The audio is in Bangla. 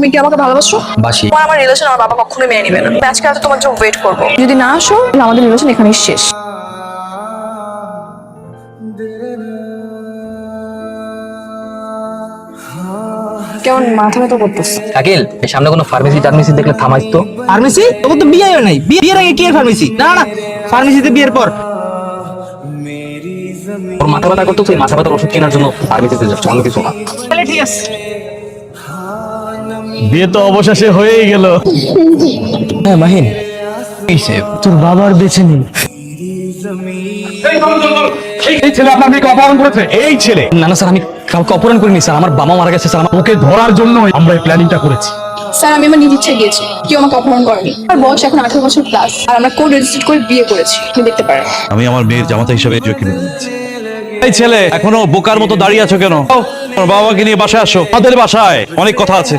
তুমি কি আমাকে ভালোবাসো? বাসি। তোমার আমার রিলেশন আমার বাবা কখনোই মেনে নেবে না। আমি আজকে রাতে তোমার জন্য ওয়েট করবো। যদি না আসো তাহলে আমাদের রিলেশন এখানেই শেষ। কেমন মাথা ব্যথা করতেছে? শাকিল, এই সামনে কোনো ফার্মেসি টার্মেসি দেখলে থামাইস তো। ফার্মেসি? তোর তো বিয়ে হয় নাই। বিয়ের আগে কি আর ফার্মেসি? না না, ফার্মেসিতে বিয়ের পর। ওর মাথা ব্যথা করতো, তুই মাথা ব্যথার ওষুধ কেনার জন্য ফার্মেসিতে যাচ্ছ, অন্য কিছু না। তাহলে ঠিক আছে। বিয়ে তো অবশেষে হয়েই গেল। হ্যাঁ মাহিন, তোর বাবার বেঁচে নেই। এই ছেলে আপনার মেয়েকে অপহরণ করেছে। এই ছেলে না না স্যার, আমি কাউকে অপহরণ করিনি স্যার, আমার বাবা মারা গেছে স্যার। আমার ওকে ধরার জন্য আমরা এই প্ল্যানিংটা করেছি। স্যার আমি আমার নিজ ইচ্ছায় গিয়েছি, কেউ আমাকে অপহরণ করেনি। আমার বয়স এখন 18 বছর প্লাস, আর আমরা কোড রেজিস্টার করে বিয়ে করেছি। আপনি দেখতে পারেন। আমি আমার মেয়ের জামাতা হিসেবে যোগ্য নিচ্ছি। এই ছেলে, এখনো বোকার মতো দাঁড়িয়ে আছো কেন? তোমার বাবাকে নিয়ে বাসায় আসো, আমাদের বাসায় অনেক কথা আছে।